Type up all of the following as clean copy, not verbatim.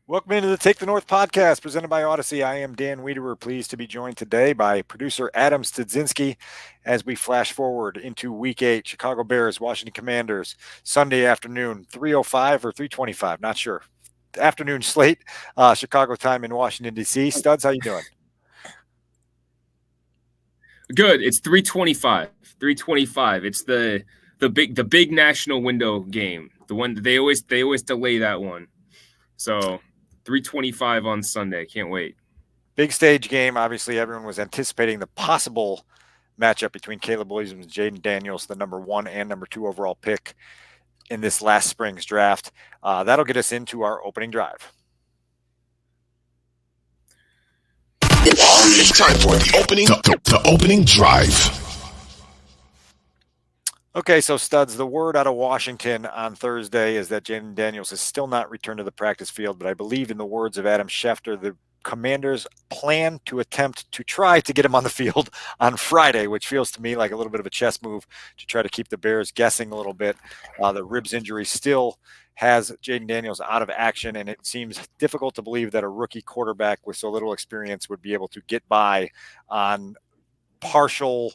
Welcome into the Take the North podcast presented by Odyssey. I am Dan Wiederer, pleased to be joined today by producer Adam Studzinski as we flash forward into Week 8, Chicago Bears, Washington Commanders, Sunday afternoon, 3:05 or 3:25, not sure. Afternoon slate, Chicago time in Washington, D.C. Studs, how you doing? Good. It's 3:25. 3:25. It's the big national window game. The one that they always delay that one. So 3:25 on Sunday. Can't wait. Big stage game. Obviously, everyone was anticipating the possible matchup between Caleb Williams and Jayden Daniels, the number 1 and number 2 overall pick in this last spring's draft. That'll get us into our opening drive. It's time for the opening drive. Okay, so Studs, the word out of Washington on Thursday is that Jayden Daniels has still not returned to the practice field, but I believe in the words of Adam Schefter, the Commanders plan to attempt to try to get him on the field on Friday, which feels to me like a little bit of a chess move to try to keep the Bears guessing a little bit. The ribs injury still has Jayden Daniels out of action, and it seems difficult to believe that a rookie quarterback with so little experience would be able to get by on partial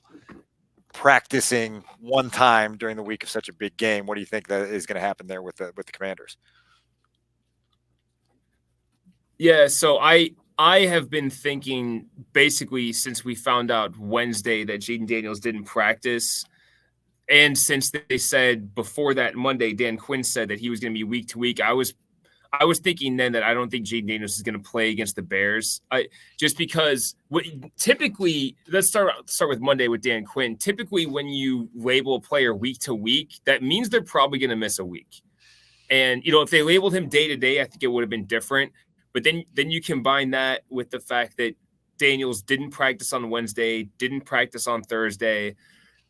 practicing one time during the week of such a big game. What do you think that is going to happen there with the Commanders? Yeah, so I have been thinking basically since we found out Wednesday that Jayden Daniels didn't practice, and since they said before that Monday, Dan Quinn said that he was going to be week to week, I was thinking then that I don't think Jayden Daniels is going to play against the Bears. Just because typically, let's start with Monday with Dan Quinn. Typically, when you label a player week to week, that means they're probably going to miss a week. And if they labeled him day to day, I think it would have been different. But then you combine that with the fact that Daniels didn't practice on Wednesday, didn't practice on Thursday.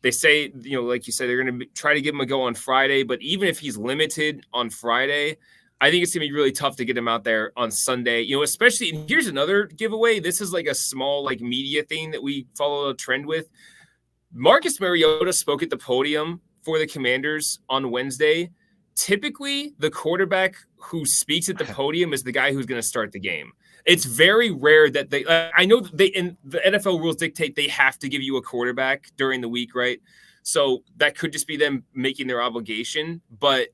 They say, like you said, they're going to try to give him a go on Friday. But even if he's limited on Friday, I think it's going to be really tough to get him out there on Sunday, especially. And here's another giveaway. This is like a small media thing that we follow a trend with. Marcus Mariota spoke at the podium for the Commanders on Wednesday. Typically, the quarterback who speaks at the podium is the guy who's going to start the game. It's very rare that I know that in the NFL rules dictate they have to give you a quarterback during the week, right? So that could just be them making their obligation. But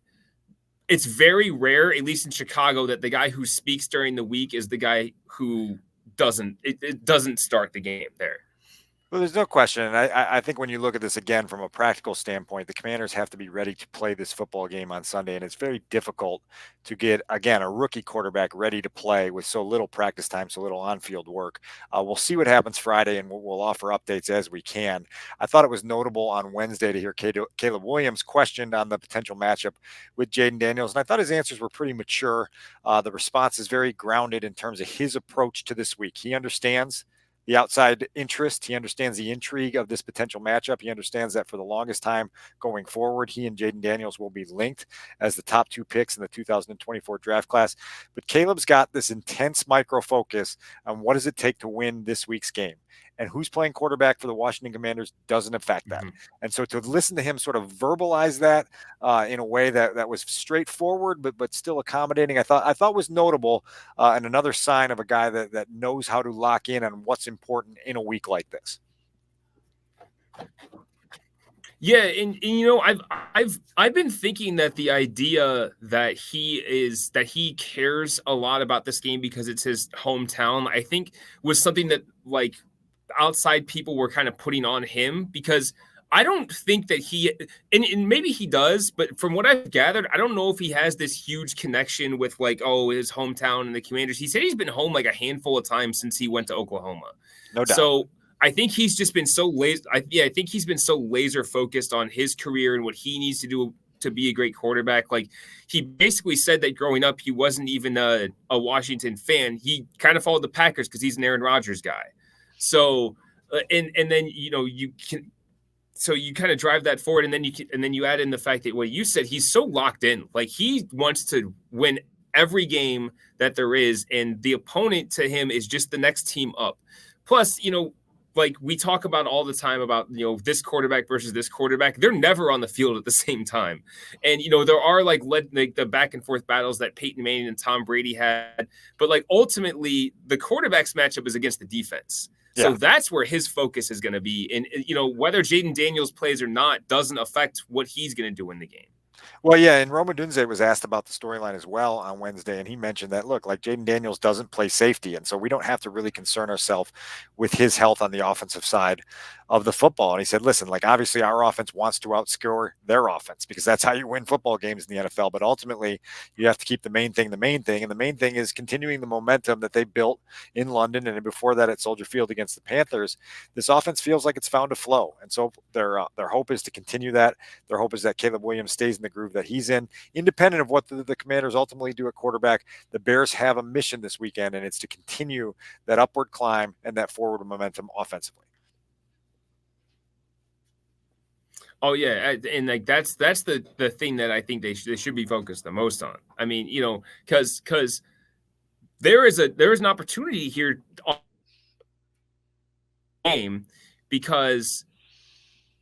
it's very rare, at least in Chicago, that the guy who speaks during the week is the guy who doesn't start the game there. Well, there's no question. And I think when you look at this again from a practical standpoint, the Commanders have to be ready to play this football game on Sunday. And it's very difficult to get, again, a rookie quarterback ready to play with so little practice time, so little on-field work. We'll see what happens Friday, and we'll offer updates as we can. I thought it was notable on Wednesday to hear Caleb Williams questioned on the potential matchup with Jayden Daniels. And I thought his answers were pretty mature. The response is very grounded in terms of his approach to this week. He understands the outside interest. He understands the intrigue of this potential matchup. He understands that for the longest time going forward, he and Jayden Daniels will be linked as the top 2 picks in the 2024 draft class. But Caleb's got this intense micro focus on what does it take to win this week's game. And who's playing quarterback for the Washington Commanders doesn't affect that. Mm-hmm. And so to listen to him sort of verbalize that in a way that was straightforward, but still accommodating, I thought was notable, and another sign of a guy that knows how to lock in on what's important in a week like this. Yeah, and I've been thinking that the idea that he cares a lot about this game because it's his hometown, I think was something that outside people were kind of putting on him, because I don't think that he, and maybe he does, but from what I've gathered, I don't know if he has this huge connection with his hometown and the Commanders. He said he's been home a handful of times since he went to Oklahoma. No doubt. So I think he's just been so I think he's been so laser focused on his career and what he needs to do to be a great quarterback. He basically said that growing up, he wasn't even a Washington fan. He kind of followed the Packers because he's an Aaron Rodgers guy. So, and then, you can, so you kind of drive that forward, and then you add in the fact that what you said, he's so locked in, he wants to win every game that there is. And the opponent to him is just the next team up. Plus, like we talk about all the time about, this quarterback versus this quarterback. They're never on the field at the same time. And, there are like the back and forth battles that Peyton Manning and Tom Brady had. But like ultimately the quarterback's matchup is against the defense. So that's where his focus is going to be. And, whether Jayden Daniels plays or not doesn't affect what he's going to do in the game. Well, yeah, and Rome Odunze was asked about the storyline as well on Wednesday, and he mentioned that, look, like Jayden Daniels doesn't play safety, and so we don't have to really concern ourselves with his health on the offensive side of the football. And he said, listen, like obviously our offense wants to outscore their offense because that's how you win football games in the NFL, but ultimately you have to keep the main thing, and the main thing is continuing the momentum that they built in London and before that at Soldier Field against the Panthers. This offense feels like it's found a flow, and so their hope is to continue that. Their hope is that Caleb Williams stays in the groove that he's in, independent of what the Commanders ultimately do at quarterback. The Bears have a mission this weekend, and it's to continue that upward climb and that forward momentum offensively. Oh yeah, and like that's the thing that I think they should be focused the most on. I mean, because there is an opportunity here on the game because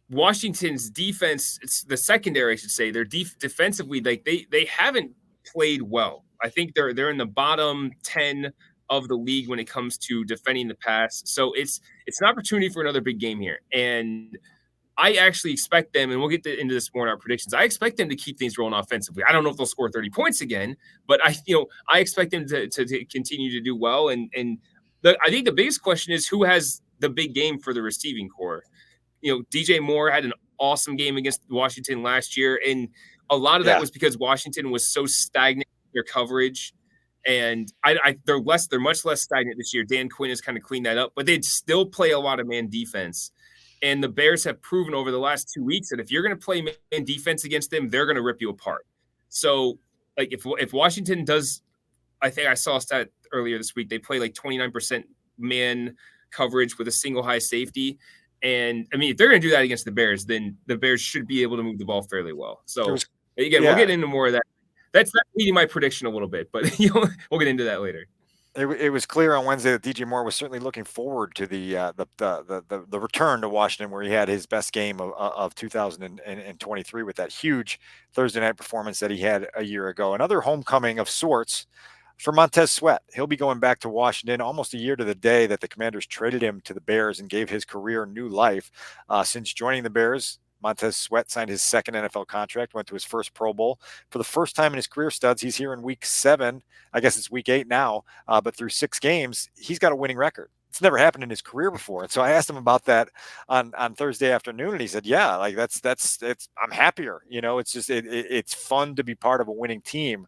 Washington's defense, it's the secondary, I should say, they're defensively, like they haven't played well. I think they're in the bottom 10 of the league when it comes to defending the pass. So it's an opportunity for another big game here. And I actually expect them, and we'll get into this more in our predictions, I expect them to keep things rolling offensively. I don't know if they'll score 30 points again, but I expect them to continue to do well. And I think the biggest question is who has the big game for the receiving core. DJ Moore had an awesome game against Washington last year, and a lot of that was because Washington was so stagnant in their coverage. And they're much less stagnant this year. Dan Quinn has kind of cleaned that up, but they'd still play a lot of man defense. And the Bears have proven over the last 2 weeks that if you're going to play man defense against them, they're going to rip you apart. So, like if Washington does, I think I saw a stat earlier this week, they play like 29% man coverage with a single high safety. And I mean, if they're going to do that against the Bears, then the Bears should be able to move the ball fairly well. So again, we'll get into more of that. That's leading my prediction a little bit, but we'll get into that later. It was clear on Wednesday that DJ Moore was certainly looking forward to the return to Washington, where he had his best game of 2023 with that huge Thursday night performance that he had a year ago. Another homecoming of sorts for Montez Sweat. He'll be going back to Washington almost a year to the day that the Commanders traded him to the Bears and gave his career new life. Since joining the Bears, Montez Sweat signed his second NFL contract, went to his first Pro Bowl. For the first time in his career, Studs, he's here in week 7. I guess it's week 8 now, but through 6 games, he's got a winning record. It's never happened in his career before. And so I asked him about that on Thursday afternoon, and he said, yeah, like I'm happier. It's just, it's fun to be part of a winning team.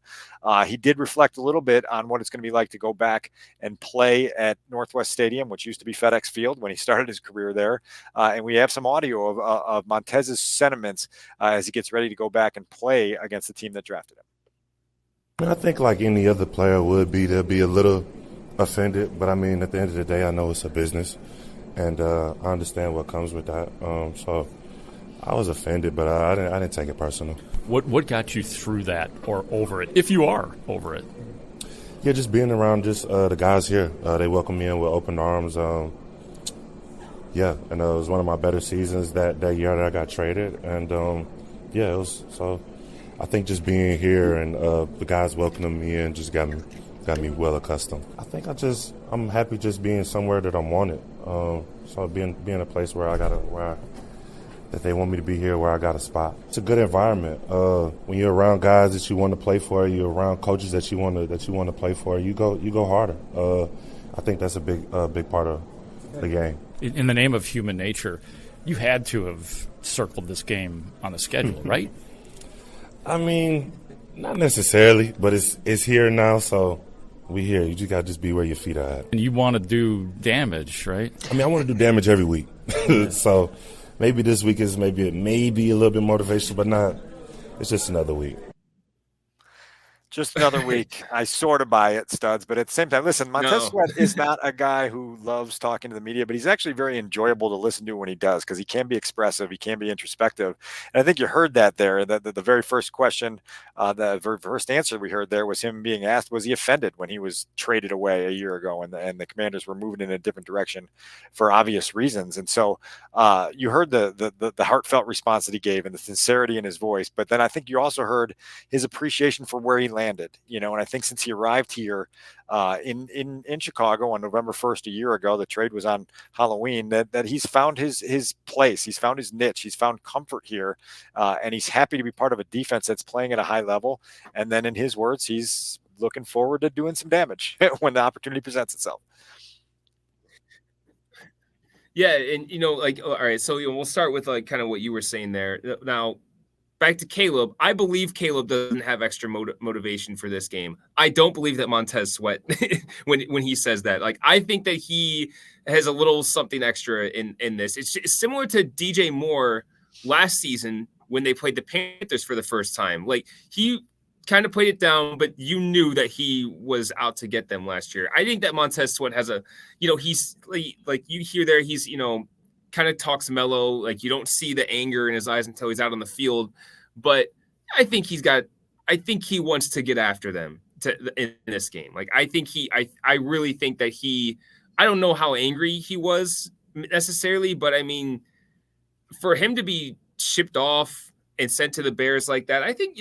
He did reflect a little bit on what it's going to be like to go back and play at Northwest Stadium, which used to be FedEx Field when he started his career there. And we have some audio of Montez's sentiments as he gets ready to go back and play against the team that drafted him. I think like any other player would be, they'll be a little offended, but I mean, at the end of the day, I know it's a business, and I understand what comes with that. So I was offended, but I didn't take it personal. What got you through that or over it, if you are over it? Yeah, just being around the guys here. They welcomed me in with open arms. And it was one of my better seasons that year that I got traded, and it was so. I think just being here and the guys welcoming me in just got me well accustomed. I think I'm happy just being somewhere that I'm wanted. So being a place where that they want me to be here, where I got a spot. It's a good environment. When you're around guys that you want to play for, you're around coaches that you want to play for, you go harder. I think that's a big part of the game. In the name of human nature, you had to have circled this game on the schedule, right? I mean, not necessarily, but it's here now, so we here. You just got to just be where your feet are at. And you want to do damage, right? I mean, I want to do damage every week. So maybe this week is maybe a little bit motivational, but not. It's just another week. Just another week. I sort of buy it, Studs, but at the same time, listen, Montez No. Sweat is not a guy who loves talking to the media, but he's actually very enjoyable to listen to when he does because he can be expressive, he can be introspective, and I think you heard that there. That the very first question, the very first answer we heard there was him being asked, was he offended when he was traded away a year ago, and the Commanders were moving in a different direction for obvious reasons, and so you heard the heartfelt response that he gave and the sincerity in his voice, but then I think you also heard his appreciation for where he landed, and I think since he arrived here in Chicago on November 1st a year ago, the trade was on Halloween, that he's found his place, he's found his niche, he's found comfort here, and he's happy to be part of a defense that's playing at a high level. And then in his words, he's looking forward to doing some damage when the opportunity presents itself. Yeah, and all right, so we'll start with like kind of what you were saying there. Now, back to Caleb. I believe Caleb doesn't have extra motivation for this game. I don't believe that Montez Sweat when he says that. Like, I think that he has a little something extra in this. It's similar to DJ Moore last season when they played the Panthers for the first time. Like, he kind of played it down, but you knew that he was out to get them last year. I think that Montez Sweat has a, he's like you hear there, he's, kind of talks mellow. Like, you don't see the anger in his eyes until he's out on the field. But I think he wants to get after them in this game. Like, I really think that I don't know how angry he was necessarily, but I mean, for him to be shipped off and sent to the Bears like that, I think,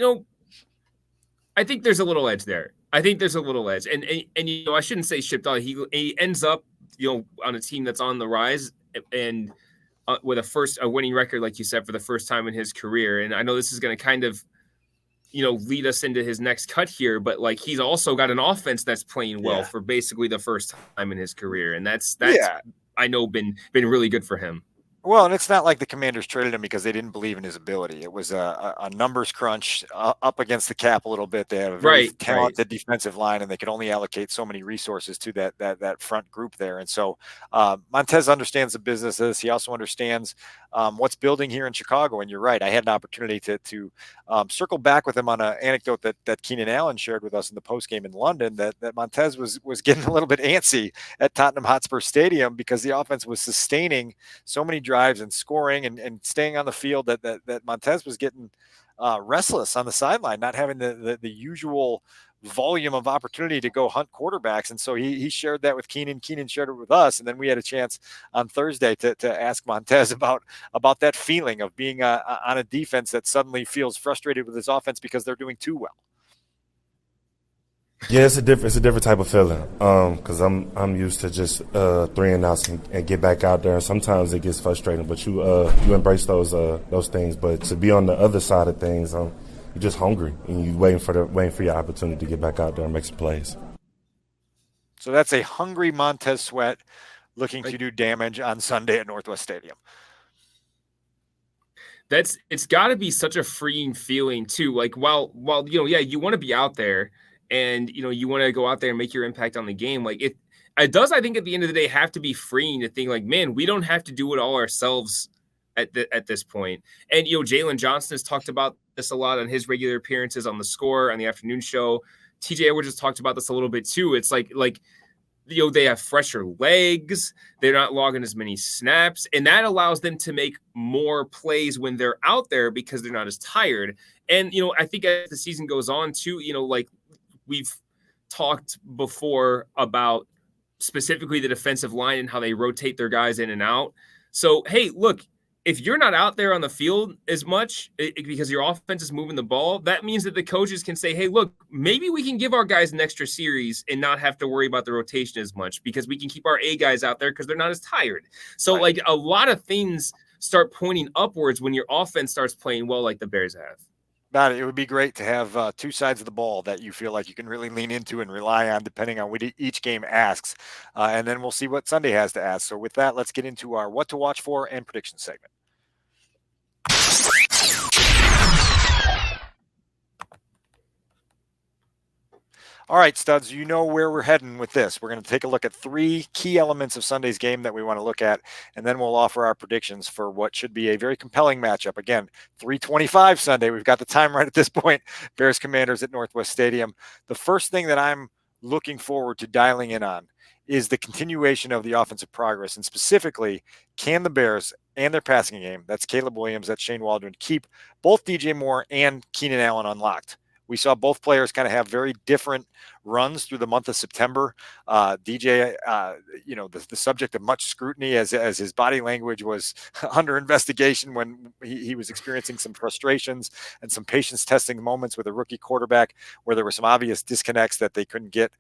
I think there's a little edge there. I think there's a little edge. And I shouldn't say shipped off. He ends up, on a team that's on the rise and with a winning record, like you said, for the first time in his career. And I know this is going to kind of, lead us into his next cut here, but like, he's also got an offense that's playing well for basically the first time in his career. And that's I know been really good for him. Well, and it's not like the Commanders traded him because they didn't believe in his ability. It was a numbers crunch up against the cap a little bit. They have a very talented defensive line, and they could only allocate so many resources to that front group there. And so Montez understands the business of this. He also understands what's building here in Chicago. And you're right. I had an opportunity to circle back with him on an anecdote that Keenan Allen shared with us in the postgame in London, that Montez was getting a little bit antsy at Tottenham Hotspur Stadium because the offense was sustaining so many drives and scoring and staying on the field that Montez was getting restless on the sideline, not having the usual volume of opportunity to go hunt quarterbacks. And so he shared that with Keenan. Keenan shared it with us. And then we had a chance on Thursday to ask Montez about that feeling of being on a defense that suddenly feels frustrated with his offense because they're doing too well. Yeah, it's a different type of feeling. Because I'm used to just 3 and outs and get back out there. Sometimes it gets frustrating, but you embrace those things. But to be on the other side of things, you're just hungry and you waiting for your opportunity to get back out there and make some plays. So that's a hungry Montez Sweat looking to do damage on Sunday at Northwest Stadium. It's got to be such a freeing feeling too. Like while you want to be out there. And, you want to go out there and make your impact on the game. Like it does, I think at the end of the day, have to be freeing to think like, man, we don't have to do it all ourselves at this point. And, Jalen Johnson has talked about this a lot on his regular appearances on The Score, on the afternoon show. TJ Edwards has talked about this a little bit too. It's like, they have fresher legs. They're not logging as many snaps. And that allows them to make more plays when they're out there because they're not as tired. And, I think as the season goes on too, we've talked before about specifically the defensive line and how they rotate their guys in and out. So, hey, look, if you're not out there on the field as much because your offense is moving the ball, that means that the coaches can say, hey, look, maybe we can give our guys an extra series and not have to worry about the rotation as much because we can keep our A guys out there because they're not as tired. So, like, a lot of things start pointing upwards when your offense starts playing well like the Bears have. It would be great to have two sides of the ball that you feel like you can really lean into and rely on depending on what each game asks. And then we'll see what Sunday has to ask. So with that, let's get into our what to watch for and prediction segment. All right, Studs, you know where we're heading with this. We're going to take a look at 3 key elements of Sunday's game that we want to look at, and then we'll offer our predictions for what should be a very compelling matchup. Again, 3:25 Sunday. We've got the time right at this point. Bears Commanders at Northwest Stadium. The first thing that I'm looking forward to dialing in on is the continuation of the offensive progress, and specifically, can the Bears and their passing game, that's Caleb Williams, that's Shane Waldron, keep both DJ Moore and Keenan Allen unlocked? We saw both players kind of have very different runs through the month of September. DJ, the subject of much scrutiny as his body language was under investigation when he was experiencing some frustrations and some patience testing moments with a rookie quarterback where there were some obvious disconnects that they couldn't get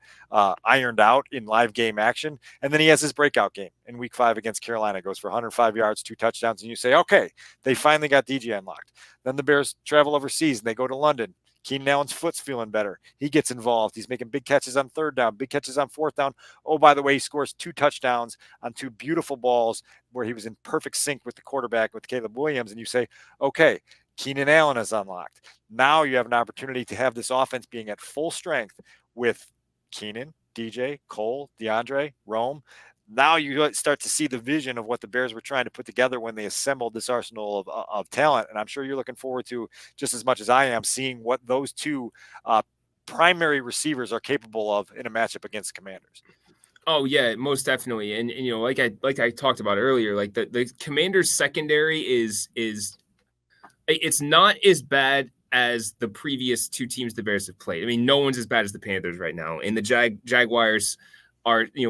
ironed out in live game action. And then he has his breakout game in week 5 against Carolina, goes for 105 yards, 2 touchdowns. And you say, okay, they finally got DJ unlocked. Then the Bears travel overseas and they go to London. Keenan Allen's foot's feeling better. He gets involved. He's making big catches on 3rd down, big catches on 4th down. Oh, by the way, he scores 2 touchdowns on 2 beautiful balls where he was in perfect sync with the quarterback, with Caleb Williams. And you say, okay, Keenan Allen is unlocked. Now you have an opportunity to have this offense being at full strength with Keenan, DJ, Cole, DeAndre, Rome. Now you start to see the vision of what the Bears were trying to put together when they assembled this arsenal of talent. And I'm sure you're looking forward to, just as much as I am, seeing what those 2 primary receivers are capable of in a matchup against the Commanders. Oh yeah, most definitely. And like I talked about earlier, like the Commanders secondary is it's not as bad as the previous 2 teams the Bears have played. I mean, no one's as bad as the Panthers right now. And the Jaguars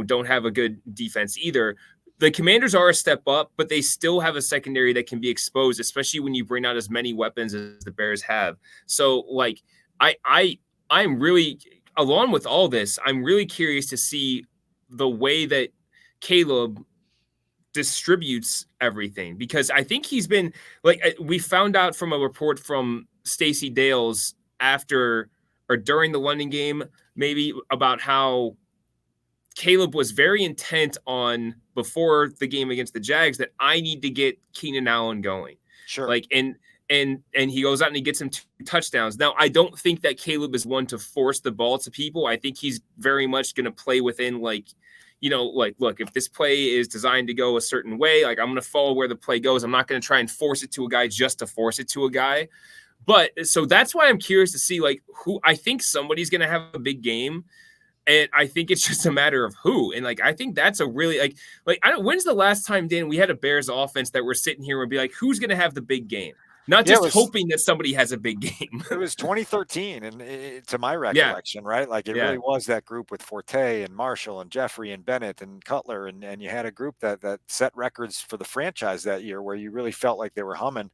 don't have a good defense either. The Commanders are a step up, but they still have a secondary that can be exposed, especially when you bring out as many weapons as the Bears have. So like I'm really, along with all this, I'm really curious to see the way that Caleb distributes everything, because I think he's been like, we found out from a report from Stacey Dales after or during the London game, maybe, about how Caleb was very intent on, before the game against the Jags, that I need to get Keenan Allen going. Sure. Like, and he goes out and he gets him 2 touchdowns. Now, I don't think that Caleb is one to force the ball to people. I think he's very much going to play within, like, look, if this play is designed to go a certain way, like, I'm going to follow where the play goes. I'm not going to try and force it to a guy just to force it to a guy. But so that's why I'm curious to see, like, who, I think somebody's going to have a big game. And I think it's just a matter of who. And like, I think that's a really when's the last time, Dan, we had a Bears offense that we're sitting here and be like, who's going to have the big game? Not just hoping that somebody has a big game. It was 2013, and to my recollection, right? Like, it really was that group with Forte and Marshall and Jeffrey and Bennett and Cutler, and you had a group that set records for the franchise that year, where you really felt like they were humming.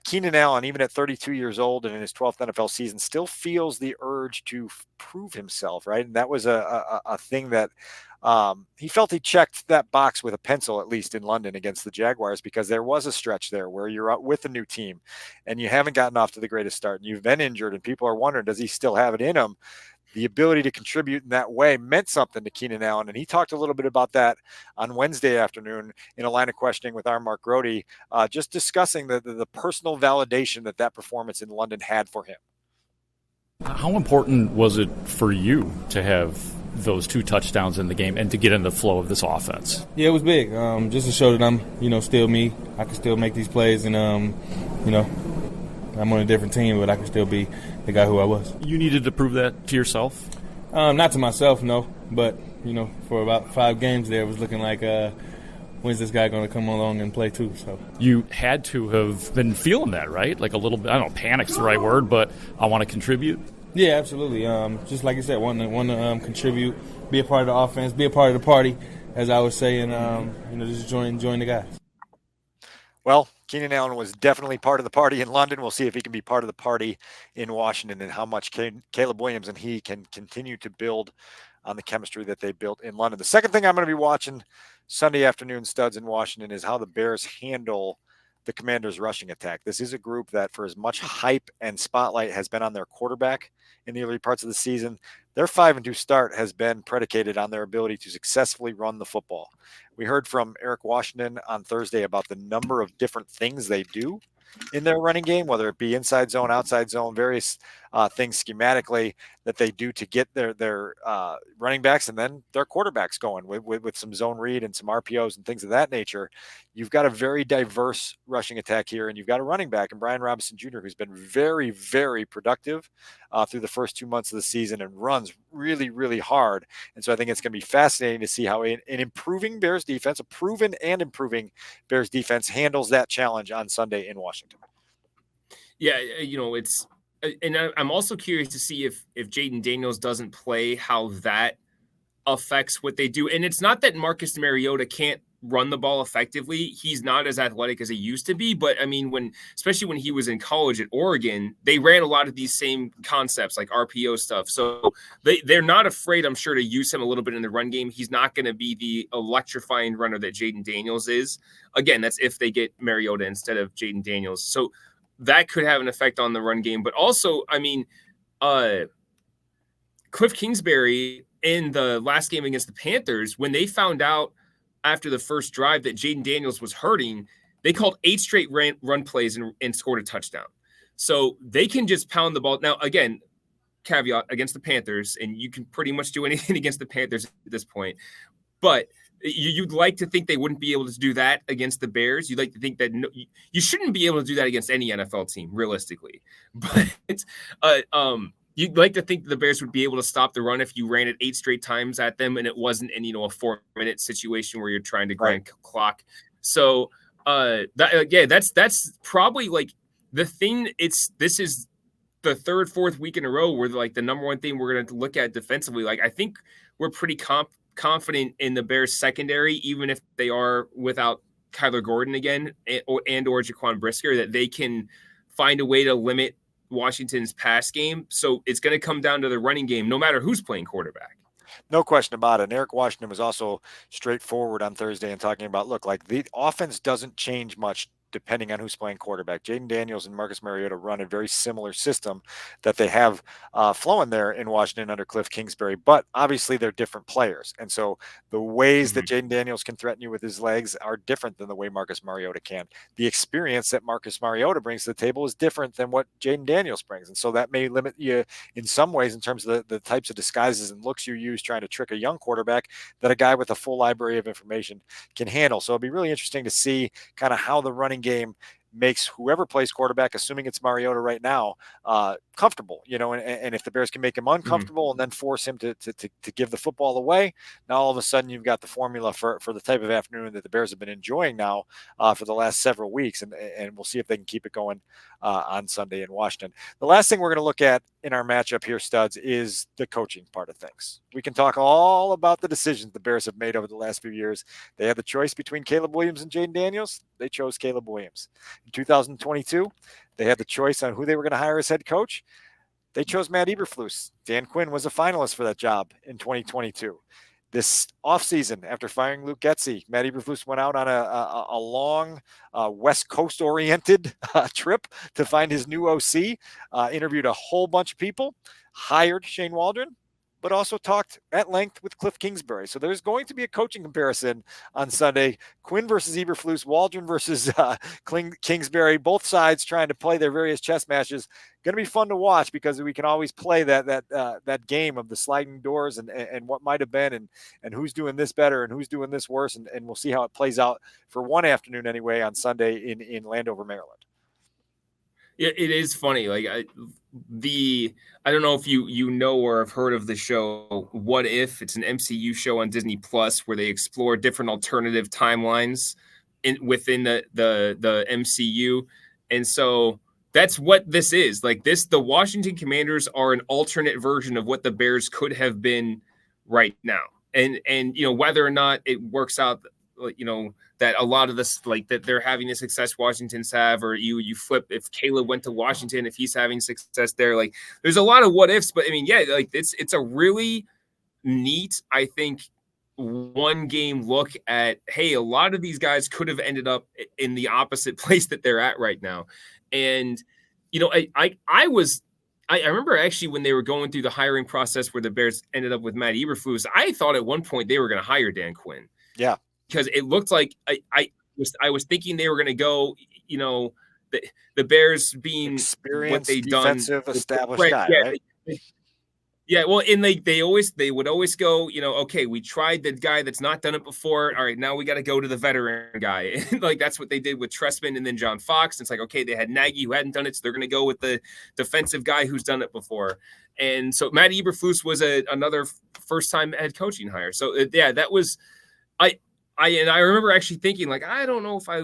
Keenan Allen, even at 32 years old and in his 12th NFL season, still feels the urge to prove himself, right? And that was a thing that he felt he checked that box with a pencil, at least in London against the Jaguars, because there was a stretch there where you're out with a new team and you haven't gotten off to the greatest start and you've been injured and people are wondering, does he still have it in him? The ability to contribute in that way meant something to Keenan Allen. And he talked a little bit about that on Wednesday afternoon in a line of questioning with our Mark Grody, just discussing the personal validation that performance in London had for him. How important was it for you to have those 2 touchdowns in the game and to get in the flow of this offense? Yeah, it was big. Just to show that I'm, still me. I can still make these plays, and I'm on a different team, but I can still be the guy who I was. You needed to prove that to yourself? Not to myself, no. But for about 5 games there, it was looking like, when's this guy going to come along and play too? So you had to have been feeling that, right? Like a little bit. I don't know, panic's the right word, but I want to contribute. Yeah, absolutely. Just like you said, want to contribute, be a part of the offense, be a part of the party, as I would say, and just join the guys. Well, Keenan Allen was definitely part of the party in London. We'll see if he can be part of the party in Washington, and how much Caleb Williams and he can continue to build on the chemistry that they built in London. The second thing I'm going to be watching Sunday afternoon, Studs, in Washington, is how the Bears handle the Commanders' rushing attack. This is a group that, for as much hype and spotlight has been on their quarterback in the early parts of the season, their 5-2 start has been predicated on their ability to successfully run the football. We heard from Eric Washington on Thursday about the number of different things they do in their running game, whether it be inside zone, outside zone, various things schematically that they do to get their running backs and then their quarterbacks going with some zone read and some RPOs and things of that nature. You've got a very diverse rushing attack here, and you've got a running back in Brian Robinson Jr., who's been very, very productive through the first 2 months of the season and runs really, really hard. And so I think it's going to be fascinating to see how an improving Bears defense, a proven and improving Bears defense, handles that challenge on Sunday in Washington. Yeah, it's, and I'm also curious to see if Jayden Daniels doesn't play, how that affects what they do. And it's not that Marcus Mariota can't run the ball effectively. He's not as athletic as he used to be. But I mean, especially when he was in college at Oregon, they ran a lot of these same concepts like RPO stuff. So they're not afraid, I'm sure, to use him a little bit in the run game. He's not going to be the electrifying runner that Jayden Daniels is. Again, that's if they get Mariota instead of Jayden Daniels. So that could have an effect on the run game. But also, I mean, Cliff Kingsbury in the last game against the Panthers, when they found out after the first drive that Jayden Daniels was hurting, they called 8 straight run plays and scored a touchdown. So they can just pound the ball. Now, again, caveat against the Panthers, and you can pretty much do anything against the Panthers at this point. But you'd like to think they wouldn't be able to do that against the Bears. You'd like to think that you shouldn't be able to do that against any NFL team, realistically. But you'd like to think the Bears would be able to stop the run if you ran it 8 straight times at them and it wasn't in, a 4-minute situation where you're trying to grind clock. So that's probably like the thing. This is the 3rd, 4th week in a row where like the number one thing we're going to look at defensively. Like I think we're pretty confident in the Bears secondary, even if they are without Kyler Gordon again or Jaquan Brisker, that they can find a way to limit Washington's pass game. So it's going to come down to the running game, no matter who's playing quarterback. No question about it. And Eric Washington was also straightforward on Thursday and talking about, look, like the offense doesn't change much depending on who's playing quarterback. Jayden Daniels and Marcus Mariota run a very similar system that they have flowing there in Washington under Cliff Kingsbury, but obviously they're different players. And so the ways that Jayden Daniels can threaten you with his legs are different than the way Marcus Mariota can. The experience that Marcus Mariota brings to the table is different than what Jayden Daniels brings. And so that may limit you in some ways in terms of the types of disguises and looks you use trying to trick a young quarterback that a guy with a full library of information can handle. So it'll be really interesting to see kind of how the running game makes whoever plays quarterback, assuming it's Mariota right now, comfortable, and if the Bears can make him uncomfortable and then force him to give the football away, now all of a sudden you've got the formula for the type of afternoon that the Bears have been enjoying now for the last several weeks, and we'll see if they can keep it going on Sunday in Washington. The last thing we're going to look at in our matchup here, Studs, is the coaching part of things. We can talk all about the decisions the Bears have made over the last few years. They had the choice between Caleb Williams and Jayden Daniels. They chose Caleb Williams. In 2022, they had the choice on who they were going to hire as head coach. They chose Matt Eberflus. Dan Quinn was a finalist for that job in 2022. This offseason, after firing Luke Getsy, Matt Eberflus went out on a long West Coast-oriented trip to find his new OC, interviewed a whole bunch of people, hired Shane Waldron, but also talked at length with Cliff Kingsbury. So there's going to be a coaching comparison on Sunday. Quinn versus Eberflus, Waldron versus Kingsbury, both sides trying to play their various chess matches. Going to be fun to watch because we can always play that game of the sliding doors and what might have been and who's doing this better and who's doing this worse. And we'll see how it plays out for one afternoon anyway on Sunday in Landover, Maryland. Yeah, it is funny. Like I don't know if you know or have heard of the show What If. It's an MCU show on Disney Plus where they explore different alternative timelines within the MCU. And so that's what this is. Like the Washington Commanders are an alternate version of what the Bears could have been right now. And whether or not it works out, that a lot of this, like that they're having the success Washington's have, or you flip if Caleb went to Washington, if he's having success there, like there's a lot of what ifs, but I mean, yeah, like it's a really neat, I think, one game look at, hey, a lot of these guys could have ended up in the opposite place that they're at right now. And, I remember actually when they were going through the hiring process where the Bears ended up with Matt Eberflus, I thought at one point they were going to hire Dan Quinn. Yeah. Because it looked like I was thinking they were going to go, the Bears being what experienced they done, defensive established right, guy, yeah, right? Yeah, well, and they would always go, okay, we tried the guy that's not done it before. All right, now we got to go to the veteran guy. Like that's what they did with Trestman and then John Fox. It's like, okay, they had Nagy who hadn't done it, so they're going to go with the defensive guy who's done it before. And so Matt Eberflus was another first-time head coaching hire. So that was I remember actually thinking like, I don't know if I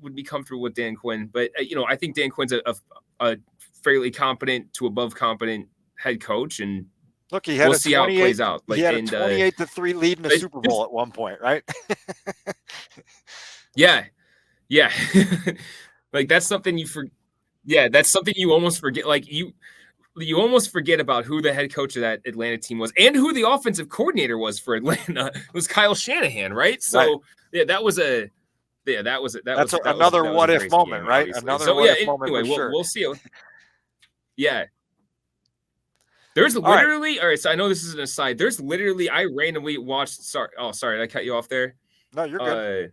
would be comfortable with Dan Quinn, but I think Dan Quinn's a fairly competent to above competent head coach, and look, he had we'll see how it plays out. He had a 28-3 lead in the Super Bowl at one point, right? yeah. Like that's something that's something you almost forget. Like you almost forget about who the head coach of that Atlanta team was and who the offensive coordinator was for Atlanta. It was Kyle Shanahan, right? So right. Yeah, that was another what if moment, right? Obviously. Another what if moment. Anyway, for sure. We'll see. Yeah. There's literally, all right, so I know this is an aside. There's literally, I randomly watched, sorry, did I cut you off there? No, you're good.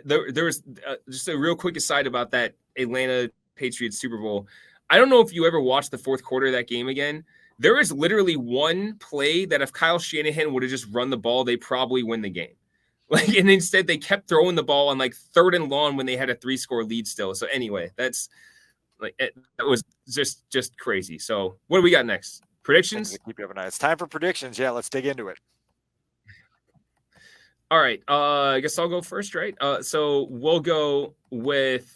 There was just a real quick aside about that Atlanta Patriots Super Bowl. I don't know if you ever watched the fourth quarter of that game again. There is literally one play that if Kyle Shanahan would have just run the ball, they probably win the game. Like, and instead they kept throwing the ball on like 3rd and long when they had a 3-score lead still. So anyway, that was just crazy. So what do we got next? Predictions? Keep you up at night. It's time for predictions. Yeah, let's dig into it. All right. I guess I'll go first, right? So we'll go with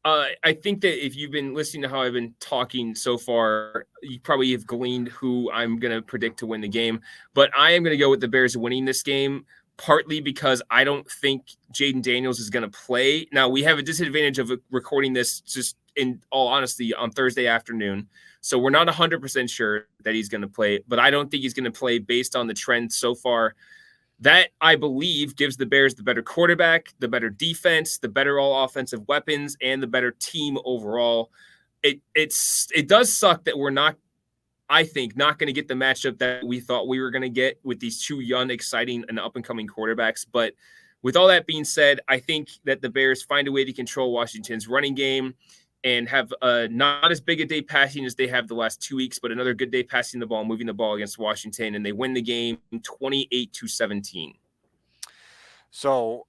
I think that if you've been listening to how I've been talking so far, you probably have gleaned who I'm going to predict to win the game. But I am going to go with the Bears winning this game, partly because I don't think Jayden Daniels is going to play. Now, we have a disadvantage of recording this just in all honesty on Thursday afternoon. So we're not 100% sure that he's going to play, but I don't think he's going to play based on the trend so far. That, I believe, gives the Bears the better quarterback, the better defense, the better all offensive weapons, and the better team overall. It does suck that we're not, I think, not going to get the matchup that we thought we were going to get with these two young, exciting, and up-and-coming quarterbacks. But with all that being said, I think that the Bears find a way to control Washington's running game and have not as big a day passing as they have the last 2 weeks, but another good day passing the ball, moving the ball against Washington, and they win the game 28-17. So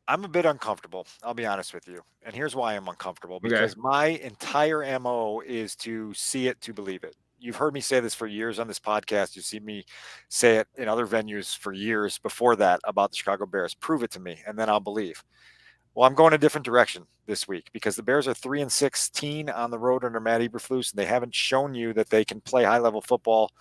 I'm a bit uncomfortable, I'll be honest with you. And here's why I'm uncomfortable, because my entire MO is to see it to believe it. You've heard me say this for years on this podcast. You've seen me say it in other venues for years before that about the Chicago Bears. Prove it to me, and then I'll believe. Well, I'm going a different direction this week because the Bears are 3-16 on the road under Matt Eberflus, and they haven't shown you that they can play high-level football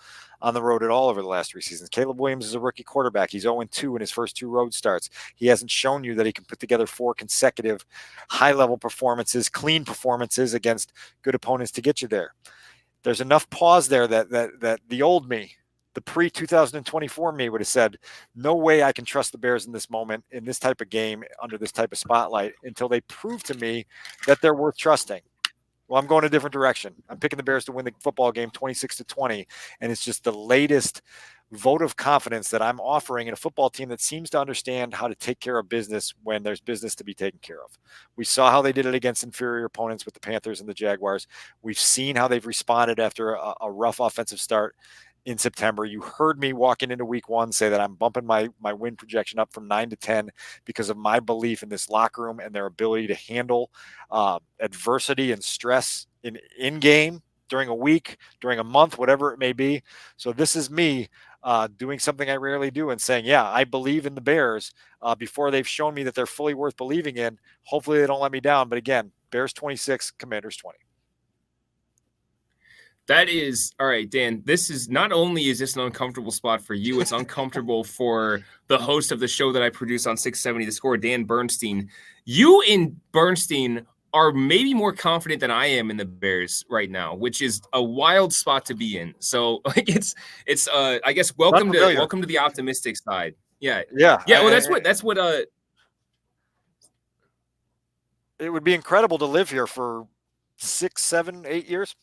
on the road at all over the last 3 seasons. Caleb Williams is a rookie quarterback. He's 0-2 in his first 2 road starts. He hasn't shown you that he can put together 4 consecutive high-level performances, clean performances against good opponents to get you there. There's enough pause there that the old me, the pre-2024 me, would have said, no way I can trust the Bears in this moment, in this type of game, under this type of spotlight, until they prove to me that they're worth trusting. Well, I'm going a different direction. I'm picking the Bears to win the football game 26-20, and it's just the latest vote of confidence that I'm offering in a football team that seems to understand how to take care of business when there's business to be taken care of. We saw how they did it against inferior opponents with the Panthers and the Jaguars. We've seen how they've responded after a rough offensive start in September. You heard me walking into week 1 say that I'm bumping my win projection up from 9 to 10 because of my belief in this locker room and their ability to handle adversity and stress in game during a week, during a month, whatever it may be. So this is me doing something I rarely do and saying, yeah, I believe in the Bears before they've shown me that they're fully worth believing in. Hopefully they don't let me down. But again, Bears 26, Commanders 20. That is all right, Dan. This is not only is this an uncomfortable spot for you, it's uncomfortable for the host of the show that I produce on 670 The Score, Dan Bernstein. You and Bernstein are maybe more confident than I am in the Bears right now, which is a wild spot to be in. So like it's I guess welcome to the optimistic side. Yeah. Well, that's what it would be incredible to live here for 6, 7, 8 years.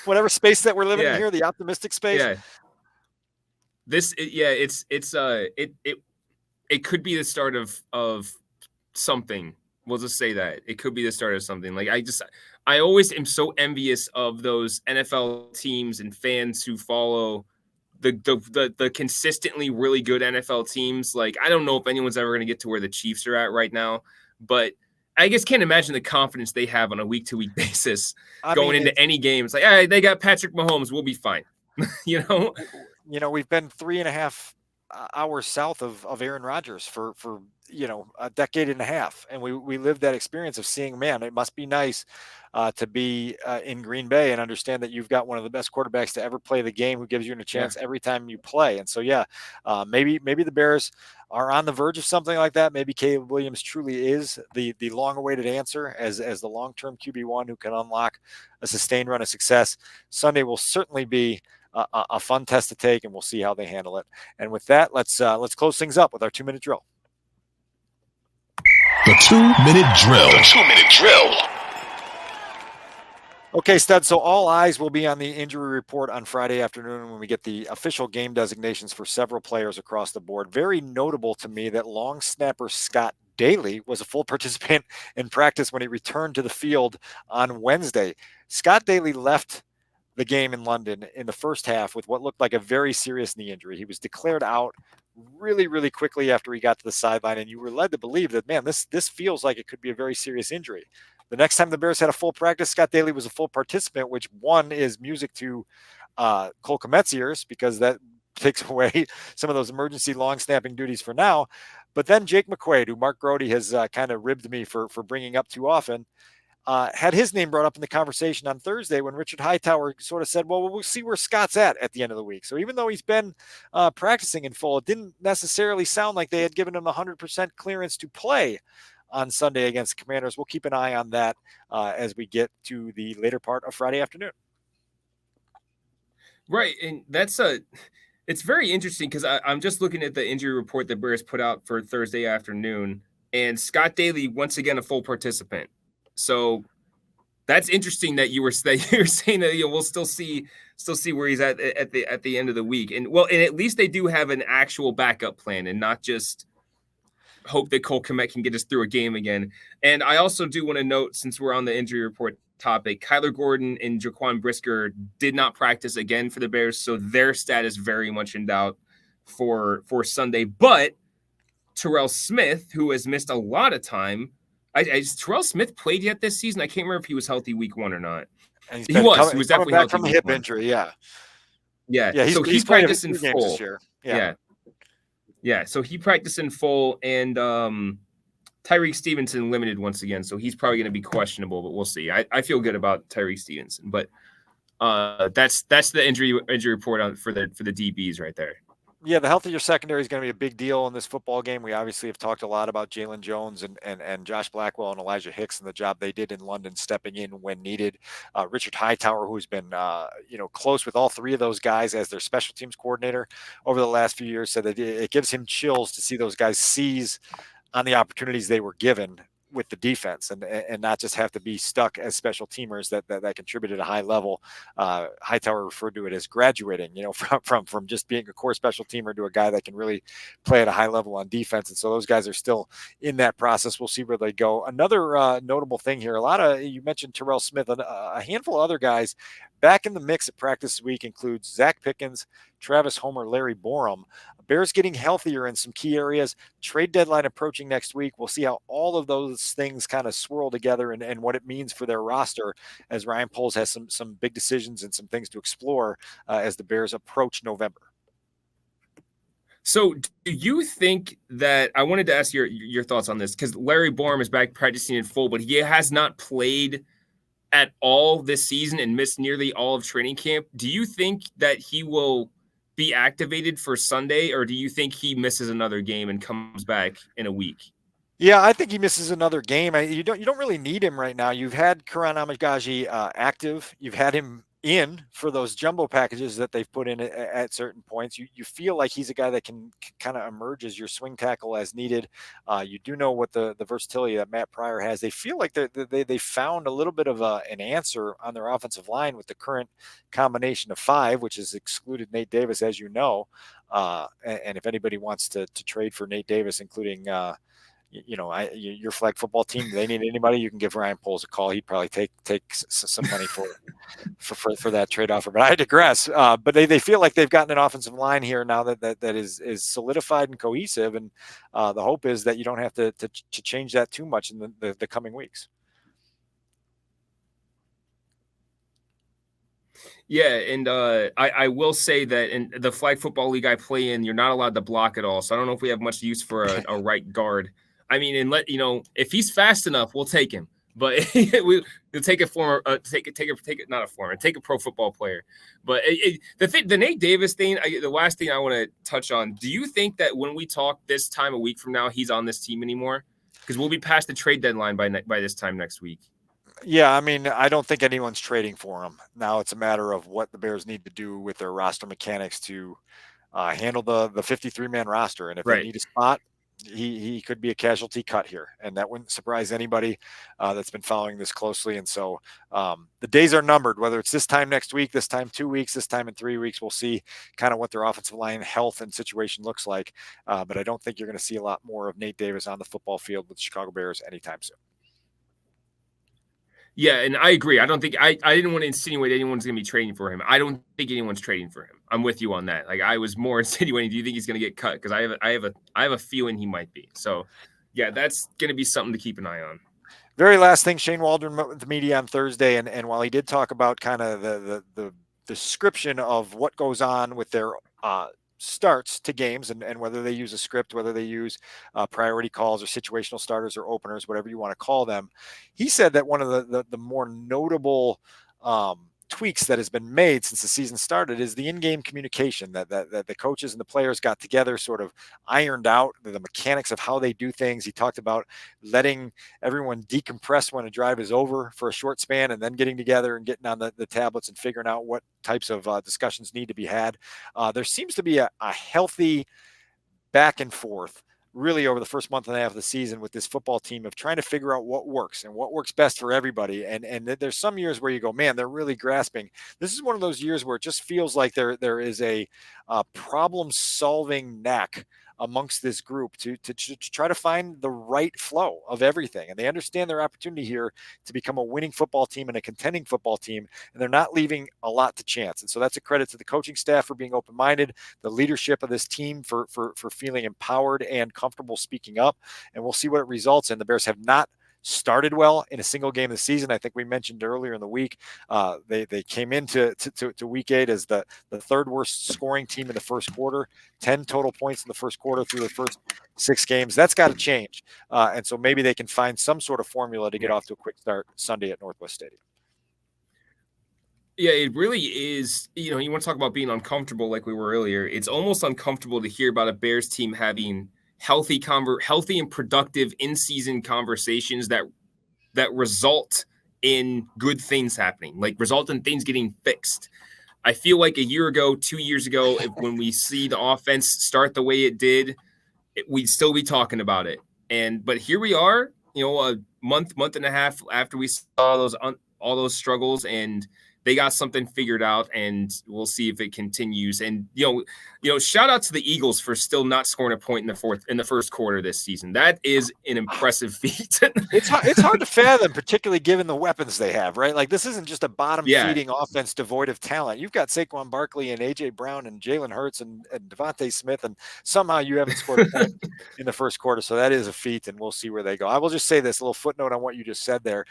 Whatever space that we're living in here, the optimistic space. Yeah. It could be the start of something We'll just say that it could be the start of something. Like I always am so envious of those NFL teams and fans who follow the consistently really good NFL teams. Like, I don't know if anyone's ever going to get to where the Chiefs are at right now, but I just can't imagine the confidence they have on a week-to-week basis going into any game. It's like, all right, they got Patrick Mahomes, we'll be fine. You know, we've been 3.5 hours south of Aaron Rodgers for a decade and a half, and we lived that experience of seeing, man, it must be nice to be in Green Bay and understand that you've got one of the best quarterbacks to ever play the game, who gives you a chance every time you play. And so maybe the Bears are on the verge of something like that. Maybe Caleb Williams truly is the long-awaited answer as the long-term QB1 who can unlock a sustained run of success. Sunday will certainly be a fun test to take, and we'll see how they handle it. And with that, let's close things up with our 2-minute drill. The 2-minute drill. The 2-minute drill. Okay, Stud, so all eyes will be on the injury report on Friday afternoon when we get the official game designations for several players across the board. Very notable to me that long snapper Scott Daly was a full participant in practice when he returned to the field on Wednesday. Scott Daly left the game in London in the first half with what looked like a very serious knee injury. He was declared out really, really quickly after he got to the sideline, and you were led to believe that, man, this feels like it could be a very serious injury. The next time the Bears had a full practice, Scott Daly was a full participant, which one is music to Cole Kmet's ears, because that takes away some of those emergency long snapping duties for now. But then Jake McQuaid, who Mark Grody has kind of ribbed me for bringing up too often, had his name brought up in the conversation on Thursday when Richard Hightower sort of said, well, we'll see where Scott's at the end of the week. So even though he's been practicing in full, it didn't necessarily sound like they had given him 100% clearance to play on Sunday against the Commanders. We'll keep an eye on that as we get to the later part of Friday afternoon. Right. And it's very interesting because I'm just looking at the injury report that Bears put out for Thursday afternoon, and Scott Daly, once again, a full participant. So that's interesting that you were saying that we'll still see where he's at the end of the week. And at least they do have an actual backup plan and not just hope that Cole Kmet can get us through a game again. And I also do want to note, since we're on the injury report topic, Kyler Gordon and Jaquan Brisker did not practice again for the Bears, so their status very much in doubt for Sunday. But Terrell Smith, who has missed a lot of time, has Terrell Smith played yet this season? I can't remember if he was healthy week 1 or not. He was definitely healthy from a hip injury. Yeah. So he's practiced in full this year. Yeah. So he practiced in full, and Tyreek Stevenson limited once again. So he's probably going to be questionable, but we'll see. I feel good about Tyreek Stevenson, but that's the injury report for the DBs right there. Yeah, the health of your secondary is going to be a big deal in this football game. We obviously have talked a lot about Jalen Jones and Josh Blackwell and Elijah Hicks and the job they did in London, stepping in when needed. Richard Hightower, who's been close with all three of those guys as their special teams coordinator over the last few years, said that it gives him chills to see those guys seize on the opportunities they were given with the defense and not just have to be stuck as special teamers that contributed at a high level. Hightower referred to it as graduating, from just being a core special teamer to a guy that can really play at a high level on defense. And so those guys are still in that process. We'll see where they go. Another notable thing here, you mentioned Terrell Smith, a handful of other guys back in the mix at practice this week includes Zach Pickens, Travis Homer, Larry Borum. Bears getting healthier in some key areas. Trade deadline approaching next week. We'll see how all of those things kind of swirl together and what it means for their roster as Ryan Poles has some big decisions and some things to explore as the Bears approach November. So do you think that – I wanted to ask your thoughts on this because Larry Borum is back practicing in full, but he has not played at all this season and missed nearly all of training camp. Do you think that he will be activated for Sunday, or do you think he misses another game and comes back in a week? Yeah, I think he misses another game. You don't really need him right now. You've had Karan Amagaji active. You've had him in for those jumbo packages that they've put in at certain points. You feel like he's a guy that can kind of emerge as your swing tackle as needed. You do know what the versatility that Matt Pryor has. They feel like they found a little bit of an answer on their offensive line with the current combination of 5, which has excluded Nate Davis, as you know. And if anybody wants to trade for Nate Davis, including your flag football team, they need anybody, you can give Ryan Poles a call. He'd probably take some money for that trade offer. But I digress. But they feel like they've gotten an offensive line here now that is solidified and cohesive. And the hope is that you don't have to change that too much in the coming weeks. Yeah, and I will say that in the flag football league I play in, you're not allowed to block at all. So I don't know if we have much use for a right guard. I mean, and if he's fast enough, we'll take him. But we'll take a former, take a pro football player. But the Nate Davis thing, the last thing I want to touch on. Do you think that when we talk this time a week from now, he's on this team anymore? Because we'll be past the trade deadline by this time next week. Yeah, I mean, I don't think anyone's trading for him. Now it's a matter of what the Bears need to do with their roster mechanics to handle the 53-man roster. And if they need a spot, he could be a casualty cut here. And that wouldn't surprise anybody that's been following this closely. And so the days are numbered, whether it's this time next week, this time 2 weeks, this time in 3 weeks. We'll see kind of what their offensive line health and situation looks like. But I don't think you're going to see a lot more of Nate Davis on the football field with the Chicago Bears anytime soon. Yeah, and I agree. I don't think I didn't want to insinuate anyone's going to be trading for him. I don't think anyone's trading for him. I'm with you on that. Like I was more insinuating, do you think he's going to get cut? Because I have a feeling he might be. So, yeah, that's going to be something to keep an eye on. Very last thing, Shane Waldron met with the media on Thursday, and while he did talk about kind of the description of what goes on with their starts to games and whether they use a script, whether they use priority calls or situational starters or openers, whatever you want to call them. He said that one of the more notable tweaks that has been made since the season started is the in-game communication that the coaches and the players got together, sort of ironed out the mechanics of how they do things. He talked about letting everyone decompress when a drive is over for a short span and then getting together and getting on the tablets and figuring out what types of discussions need to be had. There seems to be a healthy back and forth really over the first month and a half of the season with this football team of trying to figure out what works and what works best for everybody. And there's some years where you go, man, they're really grasping. This is one of those years where it just feels like there is a problem solving knack amongst this group to try to find the right flow of everything. And they understand their opportunity here to become a winning football team and a contending football team. And they're not leaving a lot to chance. And so that's a credit to the coaching staff for being open-minded, the leadership of this team for feeling empowered and comfortable speaking up. And we'll see what it results in. The Bears have not started well in a single game of the season. I think we mentioned earlier in the week, they came into week 8 as the third worst scoring team in the first quarter, 10 total points in the first quarter through the first 6 games. That's got to change. And so maybe they can find some sort of formula to get off to a quick start Sunday at Northwest Stadium. Yeah, it really is. You want to talk about being uncomfortable like we were earlier. It's almost uncomfortable to hear about a Bears team having healthy and productive in-season conversations that result in good things happening, like result in things getting fixed. I feel like a year ago, 2 years ago, when we see the offense start the way it did, we'd still be talking about it. But here we are, a month and a half after we saw all those struggles, and they got something figured out, and we'll see if it continues. And shout out to the Eagles for still not scoring a point in the first quarter this season. That is an impressive feat. It's hard to fathom, particularly given the weapons they have, right? Like this isn't just a bottom-feeding offense devoid of talent. You've got Saquon Barkley and AJ Brown and Jalen Hurts and Devontae Smith, and somehow you haven't scored a point in the first quarter. So that is a feat, and we'll see where they go. I will just say this little footnote on what you just said there.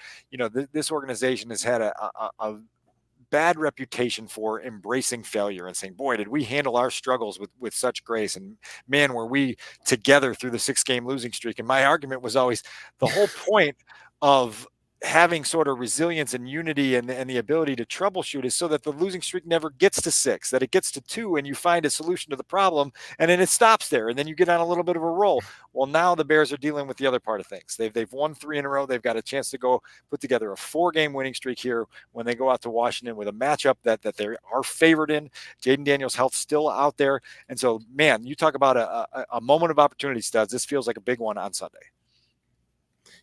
This organization has had a bad reputation for embracing failure and saying, boy, did we handle our struggles with such grace, and man, were we together through the 6-game losing streak. And my argument was always the whole point of having sort of resilience and unity and the ability to troubleshoot is so that the losing streak never gets to 6, that it gets to 2 and you find a solution to the problem, and then it stops there, and then you get on a little bit of a roll. Well, now the Bears are dealing with the other part of things. They've won 3 in a row. They've got a chance to go put together a 4-game winning streak here when they go out to Washington with a matchup that they are favored in. Jayden Daniels' health still out there. And so, man, you talk about a moment of opportunity, Studs. This feels like a big one on Sunday.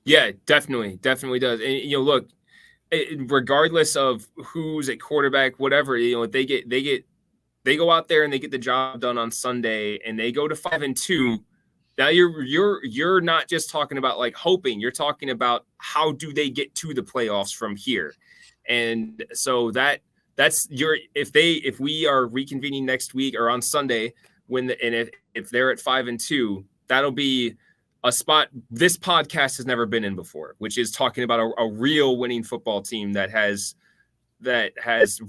Yeah, definitely does. And look, regardless of who's at quarterback, whatever, they go out there and they get the job done on Sunday, and they go to 5-2. Now you're not just talking about like hoping. You're talking about how do they get to the playoffs from here, and so that's if we are reconvening next week or on Sunday if they're at 5-2, that'll be a spot this podcast has never been in before, which is talking about a real winning football team that has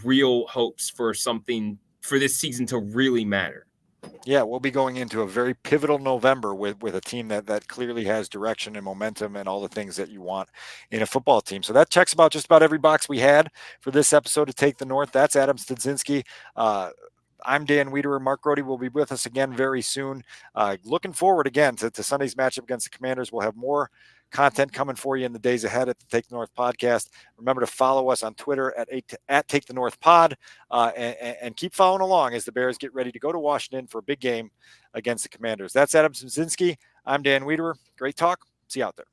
real hopes for something for this season to really matter. Yeah, we'll be going into a very pivotal November with a team that clearly has direction and momentum and all the things that you want in a football team. So that checks just about every box we had for this episode of Take the North. That's Adam Studzinski. I'm Dan Wiederer. Mark Grody will be with us again very soon. Looking forward again to Sunday's matchup against the Commanders. We'll have more content coming for you in the days ahead at the Take the North podcast. Remember to follow us on Twitter at Take the North Pod, and keep following along as the Bears get ready to go to Washington for a big game against the Commanders. That's Adam Studzinski. I'm Dan Wiederer. Great talk. See you out there.